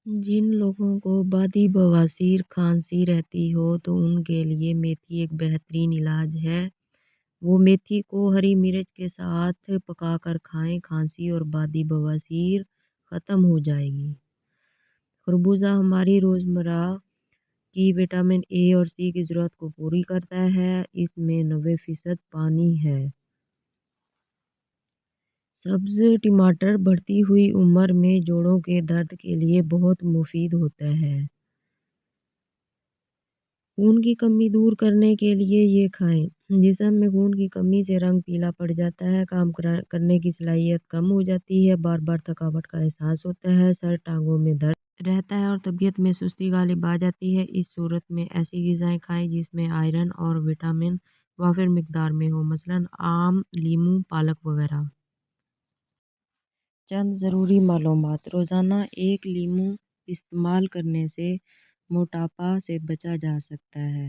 جن لوگوں کو بادی بواسیر کھانسی رہتی ہو تو ان کے لیے میتھی ایک بہترین علاج ہے۔ وہ میتھی کو ہری مرچ کے ساتھ پکا کر کھائیں، کھانسی اور بادی بواسیر ختم ہو جائے گی۔ خربوزہ ہماری روزمرہ کی وٹامن اے اور سی کی ضرورت کو پوری کرتا ہے۔ اس میں 90% پانی ہے۔ سبز ٹماٹر بڑھتی ہوئی عمر میں جوڑوں کے درد کے لیے بہت مفید ہوتا ہے۔ خون کی کمی دور کرنے کے لیے یہ کھائیں۔ جسم میں خون کی کمی سے رنگ پیلا پڑ جاتا ہے، کام کرنے کی صلاحیت کم ہو جاتی ہے، بار بار تھکاوٹ کا احساس ہوتا ہے، سر ٹانگوں میں درد رہتا ہے اور طبیعت میں سستی غالب آ جاتی ہے۔ اس صورت میں ایسی غذائیں کھائیں جس میں آئرن اور وٹامن وافر مقدار میں ہو، مثلاً آم، لیموں، پالک وغیرہ۔ چند ضروری معلومات۔ روزانہ ایک لیموں استعمال کرنے سے موٹاپا سے بچا جا سکتا ہے۔